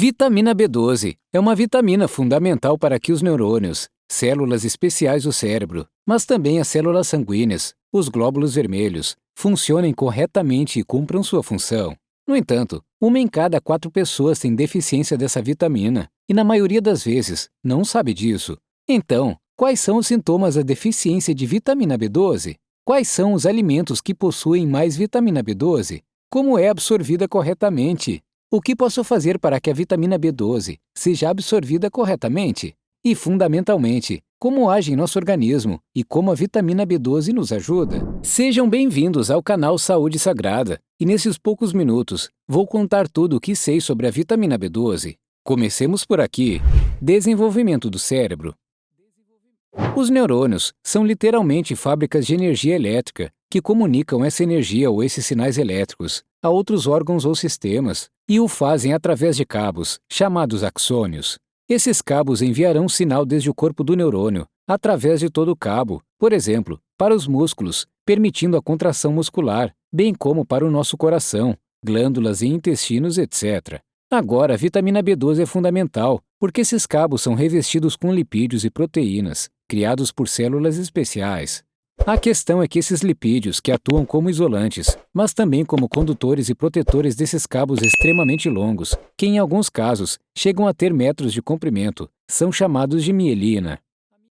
Vitamina B12 é uma vitamina fundamental para que os neurônios, células especiais do cérebro, mas também as células sanguíneas, os glóbulos vermelhos, funcionem corretamente e cumpram sua função. No entanto, 1 em cada 4 pessoas tem deficiência dessa vitamina e, na maioria das vezes, não sabe disso. Então, quais são os sintomas da deficiência de vitamina B12? Quais são os alimentos que possuem mais vitamina B12? Como é absorvida corretamente? O que posso fazer para que a vitamina B12 seja absorvida corretamente? E, fundamentalmente, como age em nosso organismo e como a vitamina B12 nos ajuda? Sejam bem-vindos ao canal Saúde Sagrada e nesses poucos minutos vou contar tudo o que sei sobre a vitamina B12. Comecemos por aqui. Desenvolvimento do cérebro. Os neurônios são literalmente fábricas de energia elétrica que comunicam essa energia ou esses sinais elétricos a outros órgãos ou sistemas e o fazem através de cabos, chamados axônios. Esses cabos enviarão sinal desde o corpo do neurônio, através de todo o cabo, por exemplo, para os músculos, permitindo a contração muscular, bem como para o nosso coração, glândulas e intestinos, etc. Agora, a vitamina B12 é fundamental, porque esses cabos são revestidos com lipídios e proteínas, criados por células especiais. A questão é que esses lipídios, que atuam como isolantes, mas também como condutores e protetores desses cabos extremamente longos, que em alguns casos chegam a ter metros de comprimento, são chamados de mielina.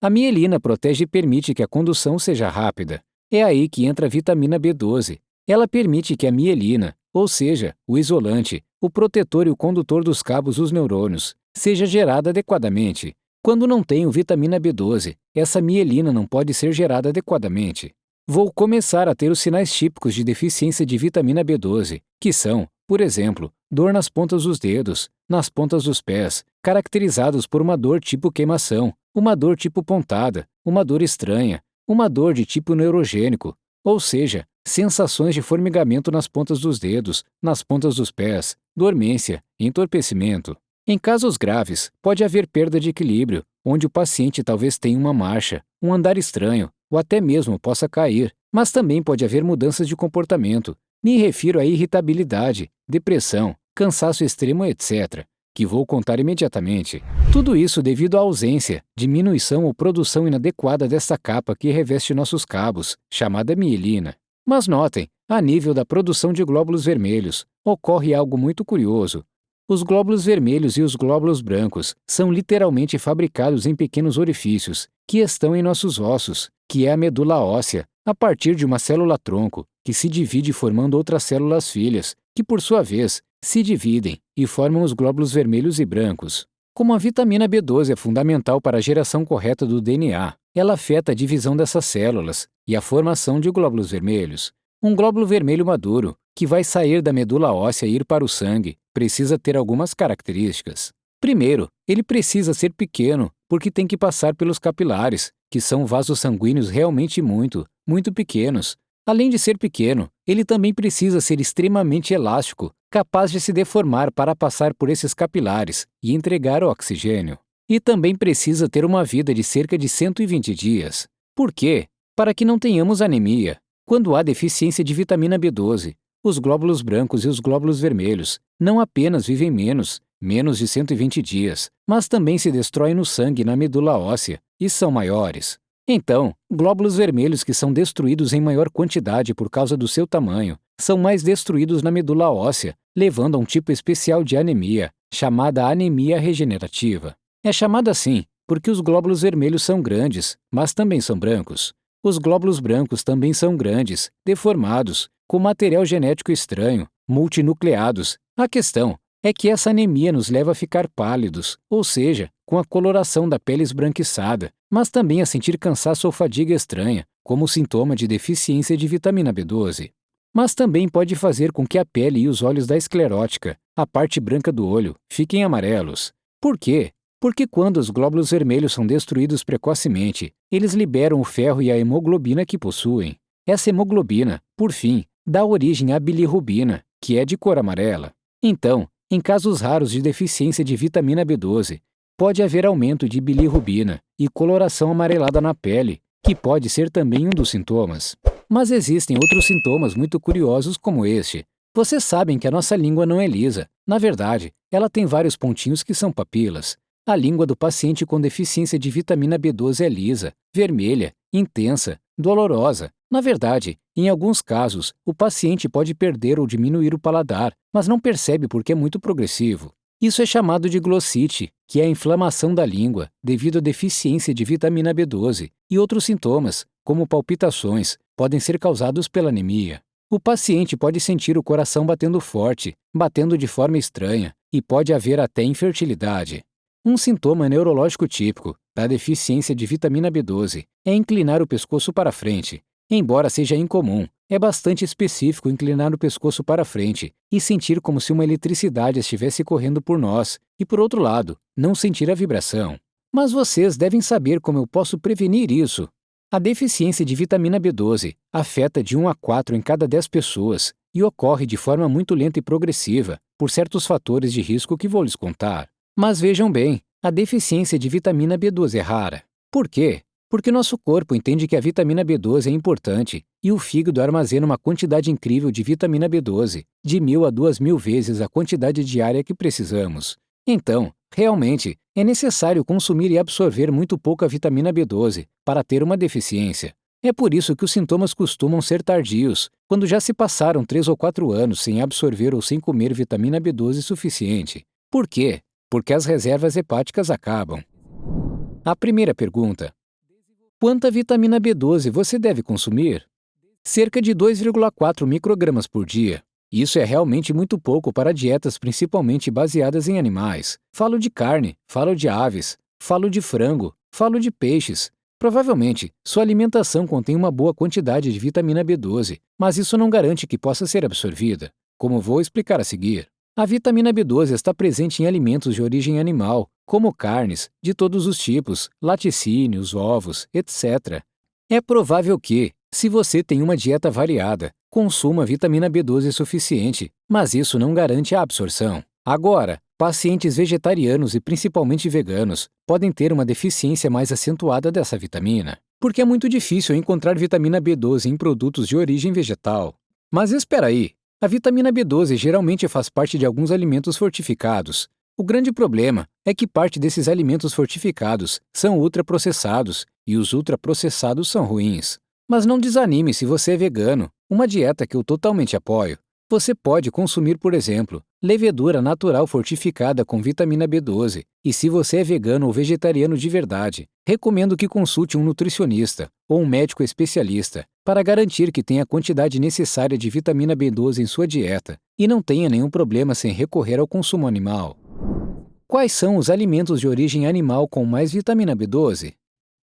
A mielina protege e permite que a condução seja rápida. É aí que entra a vitamina B12. Ela permite que a mielina, ou seja, o isolante, o protetor e o condutor dos cabos dos neurônios, seja gerada adequadamente. Quando não tenho vitamina B12, essa mielina não pode ser gerada adequadamente. Vou começar a ter os sinais típicos de deficiência de vitamina B12, que são, por exemplo, dor nas pontas dos dedos, nas pontas dos pés, caracterizados por uma dor tipo queimação, uma dor tipo pontada, uma dor estranha, uma dor de tipo neurogênico, ou seja, sensações de formigamento nas pontas dos dedos, nas pontas dos pés, dormência, entorpecimento. Em casos graves, pode haver perda de equilíbrio, onde o paciente talvez tenha uma marcha, um andar estranho, ou até mesmo possa cair, mas também pode haver mudanças de comportamento. Me refiro à irritabilidade, depressão, cansaço extremo, etc., que vou contar imediatamente. Tudo isso devido à ausência, diminuição ou produção inadequada dessa capa que reveste nossos cabos, chamada mielina. Mas notem, a nível da produção de glóbulos vermelhos, ocorre algo muito curioso. Os glóbulos vermelhos e os glóbulos brancos são literalmente fabricados em pequenos orifícios, que estão em nossos ossos, que é a medula óssea, a partir de uma célula-tronco, que se divide formando outras células filhas, que por sua vez se dividem e formam os glóbulos vermelhos e brancos. Como a vitamina B12 é fundamental para a geração correta do DNA, ela afeta a divisão dessas células e a formação de glóbulos vermelhos. Um glóbulo vermelho maduro, que vai sair da medula óssea e ir para o sangue, precisa ter algumas características. Primeiro, ele precisa ser pequeno, porque tem que passar pelos capilares, que são vasos sanguíneos realmente muito pequenos. Além de ser pequeno, ele também precisa ser extremamente elástico, capaz de se deformar para passar por esses capilares e entregar o oxigênio. E também precisa ter uma vida de cerca de 120 dias. Por quê? Para que não tenhamos anemia. Quando há deficiência de vitamina B12, os glóbulos brancos e os glóbulos vermelhos não apenas vivem menos de 120 dias, mas também se destroem no sangue e na medula óssea, e são maiores. Então, glóbulos vermelhos que são destruídos em maior quantidade por causa do seu tamanho, são mais destruídos na medula óssea, levando a um tipo especial de anemia, chamada anemia regenerativa. É chamada assim porque os glóbulos vermelhos são grandes, mas também são brancos. Os glóbulos brancos também são grandes, deformados, com material genético estranho, multinucleados. A questão é que essa anemia nos leva a ficar pálidos, ou seja, com a coloração da pele esbranquiçada, mas também a sentir cansaço ou fadiga estranha, como sintoma de deficiência de vitamina B12. Mas também pode fazer com que a pele e os olhos da esclerótica, a parte branca do olho, fiquem amarelos. Por quê? Porque quando os glóbulos vermelhos são destruídos precocemente, eles liberam o ferro e a hemoglobina que possuem. Essa hemoglobina, por fim, dá origem à bilirrubina, que é de cor amarela. Então, em casos raros de deficiência de vitamina B12, pode haver aumento de bilirrubina e coloração amarelada na pele, que pode ser também um dos sintomas. Mas existem outros sintomas muito curiosos como este. Vocês sabem que a nossa língua não é lisa. Na verdade, ela tem vários pontinhos que são papilas. A língua do paciente com deficiência de vitamina B12 é lisa, vermelha, intensa, dolorosa. Na verdade, em alguns casos, o paciente pode perder ou diminuir o paladar, mas não percebe porque é muito progressivo. Isso é chamado de glossite, que é a inflamação da língua devido à deficiência de vitamina B12, e outros sintomas, como palpitações, podem ser causados pela anemia. O paciente pode sentir o coração batendo forte, batendo de forma estranha, e pode haver até infertilidade. Um sintoma neurológico típico da deficiência de vitamina B12 é inclinar o pescoço para frente. Embora seja incomum, é bastante específico inclinar o pescoço para frente e sentir como se uma eletricidade estivesse correndo por nós, e por outro lado, não sentir a vibração. Mas vocês devem saber como eu posso prevenir isso. A deficiência de vitamina B12 afeta de 1 a 4 em cada 10 pessoas e ocorre de forma muito lenta e progressiva, por certos fatores de risco que vou lhes contar. Mas vejam bem, a deficiência de vitamina B12 é rara. Por quê? Porque nosso corpo entende que a vitamina B12 é importante e o fígado armazena uma quantidade incrível de vitamina B12, de 1.000 a 2.000 vezes a quantidade diária que precisamos. Então, realmente, é necessário consumir e absorver muito pouca vitamina B12 para ter uma deficiência. É por isso que os sintomas costumam ser tardios, quando já se passaram 3 ou 4 anos sem absorver ou sem comer vitamina B12 suficiente. Por quê? Porque as reservas hepáticas acabam. A primeira pergunta: quanta vitamina B12 você deve consumir? Cerca de 2,4 microgramas por dia. Isso é realmente muito pouco para dietas principalmente baseadas em animais. Falo de carne, falo de aves, falo de frango, falo de peixes. Provavelmente, sua alimentação contém uma boa quantidade de vitamina B12, mas isso não garante que possa ser absorvida, como vou explicar a seguir. A vitamina B12 está presente em alimentos de origem animal, como carnes, de todos os tipos, laticínios, ovos, etc. É provável que, se você tem uma dieta variada, consuma vitamina B12 suficiente, mas isso não garante a absorção. Agora, pacientes vegetarianos e principalmente veganos podem ter uma deficiência mais acentuada dessa vitamina, porque é muito difícil encontrar vitamina B12 em produtos de origem vegetal. Mas espera aí! A vitamina B12 geralmente faz parte de alguns alimentos fortificados. O grande problema é que parte desses alimentos fortificados são ultraprocessados, e os ultraprocessados são ruins. Mas não desanime se você é vegano, uma dieta que eu totalmente apoio. Você pode consumir, por exemplo, levedura natural fortificada com vitamina B12, e se você é vegano ou vegetariano de verdade, recomendo que consulte um nutricionista ou um médico especialista para garantir que tenha a quantidade necessária de vitamina B12 em sua dieta e não tenha nenhum problema sem recorrer ao consumo animal. Quais são os alimentos de origem animal com mais vitamina B12?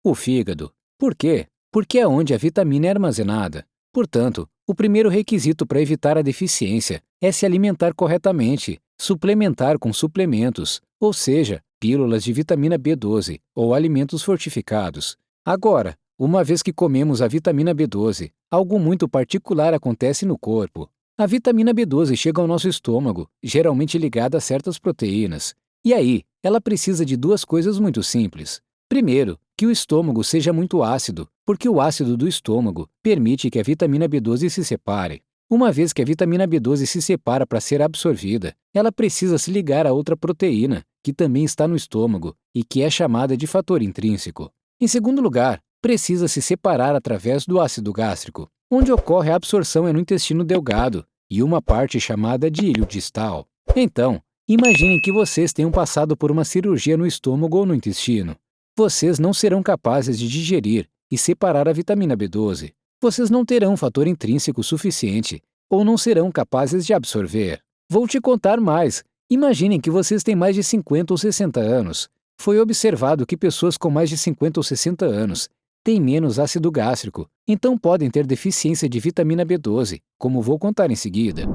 O fígado. Por quê? Porque é onde a vitamina é armazenada. Portanto, o primeiro requisito para evitar a deficiência é se alimentar corretamente, suplementar com suplementos, ou seja, pílulas de vitamina B12 ou alimentos fortificados. Agora, uma vez que comemos a vitamina B12, algo muito particular acontece no corpo. A vitamina B12 chega ao nosso estômago, geralmente ligada a certas proteínas. E aí, ela precisa de duas coisas muito simples. Primeiro, que o estômago seja muito ácido, porque o ácido do estômago permite que a vitamina B12 se separe. Uma vez que a vitamina B12 se separa para ser absorvida, ela precisa se ligar a outra proteína, que também está no estômago e que é chamada de fator intrínseco. Em segundo lugar, precisa se separar através do ácido gástrico. Onde ocorre a absorção é no intestino delgado e uma parte chamada de ilho distal. Então, imaginem que vocês tenham passado por uma cirurgia no estômago ou no intestino. Vocês não serão capazes de digerir e separar a vitamina B12. Vocês não terão fator intrínseco suficiente ou não serão capazes de absorver. Vou te contar mais. Imaginem que vocês têm mais de 50 ou 60 anos. Foi observado que pessoas com mais de 50 ou 60 anos têm menos ácido gástrico, então podem ter deficiência de vitamina B12, como vou contar em seguida.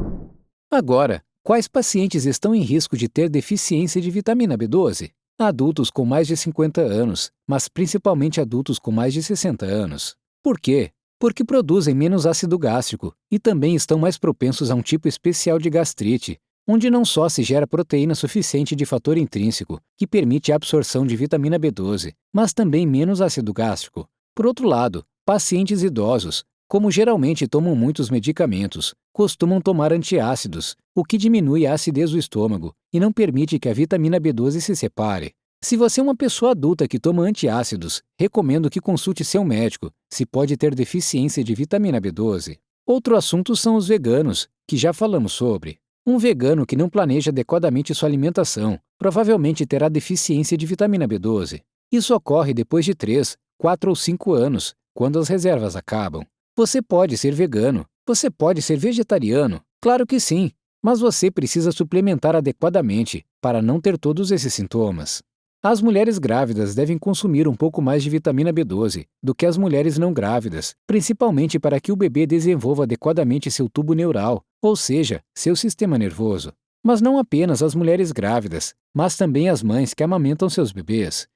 Agora, quais pacientes estão em risco de ter deficiência de vitamina B12? Adultos com mais de 50 anos, mas principalmente adultos com mais de 60 anos. Por quê? Porque produzem menos ácido gástrico e também estão mais propensos a um tipo especial de gastrite, onde não só se gera proteína suficiente de fator intrínseco, que permite a absorção de vitamina B12, mas também menos ácido gástrico. Por outro lado, pacientes idosos, como geralmente tomam muitos medicamentos, costumam tomar antiácidos, o que diminui a acidez do estômago e não permite que a vitamina B12 se separe. Se você é uma pessoa adulta que toma antiácidos, recomendo que consulte seu médico, se pode ter deficiência de vitamina B12. Outro assunto são os veganos, que já falamos sobre. Um vegano que não planeja adequadamente sua alimentação provavelmente terá deficiência de vitamina B12. Isso ocorre depois de 3, 4 ou 5 anos, quando as reservas acabam. Você pode ser vegano, você pode ser vegetariano, claro que sim, mas você precisa suplementar adequadamente para não ter todos esses sintomas. As mulheres grávidas devem consumir um pouco mais de vitamina B12 do que as mulheres não grávidas, principalmente para que o bebê desenvolva adequadamente seu tubo neural, ou seja, seu sistema nervoso. Mas não apenas as mulheres grávidas, mas também as mães que amamentam seus bebês.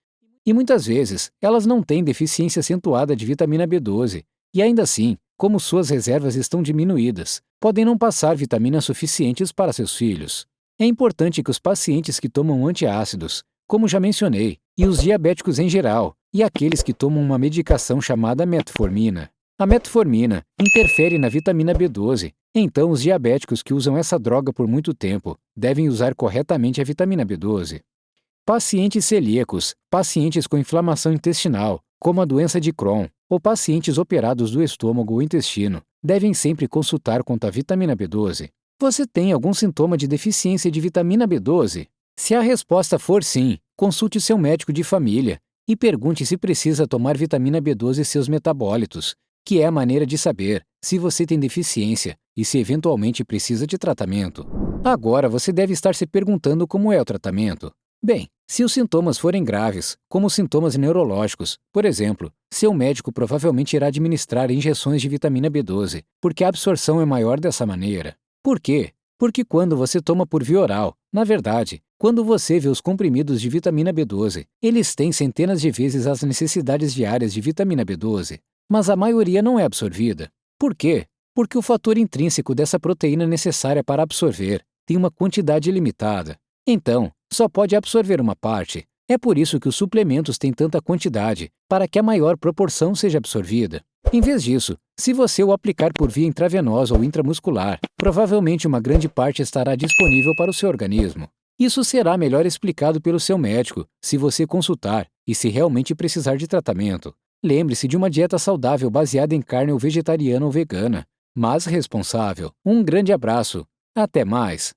E muitas vezes, elas não têm deficiência acentuada de vitamina B12, e ainda assim, como suas reservas estão diminuídas, podem não passar vitaminas suficientes para seus filhos. É importante que os pacientes que tomam antiácidos, como já mencionei, e os diabéticos em geral, e aqueles que tomam uma medicação chamada metformina. A metformina interfere na vitamina B12, então os diabéticos que usam essa droga por muito tempo devem usar corretamente a vitamina B12. Pacientes celíacos, pacientes com inflamação intestinal, como a doença de Crohn, ou pacientes operados do estômago ou intestino, devem sempre consultar quanto à vitamina B12. Você tem algum sintoma de deficiência de vitamina B12? Se a resposta for sim, consulte seu médico de família e pergunte se precisa tomar vitamina B12 e seus metabólitos, que é a maneira de saber se você tem deficiência e se eventualmente precisa de tratamento. Agora você deve estar se perguntando como é o tratamento. Bem, se os sintomas forem graves, como os sintomas neurológicos, por exemplo, seu médico provavelmente irá administrar injeções de vitamina B12, porque a absorção é maior dessa maneira. Por quê? Porque quando você toma por via oral, na verdade, quando você vê os comprimidos de vitamina B12, eles têm centenas de vezes as necessidades diárias de vitamina B12, mas a maioria não é absorvida. Por quê? Porque o fator intrínseco dessa proteína necessária para absorver tem uma quantidade limitada. Então, só pode absorver uma parte. É por isso que os suplementos têm tanta quantidade, para que a maior proporção seja absorvida. Em vez disso, se você o aplicar por via intravenosa ou intramuscular, provavelmente uma grande parte estará disponível para o seu organismo. Isso será melhor explicado pelo seu médico, se você consultar e se realmente precisar de tratamento. Lembre-se de uma dieta saudável baseada em carne ou vegetariana ou vegana, mas responsável. Um grande abraço. Até mais!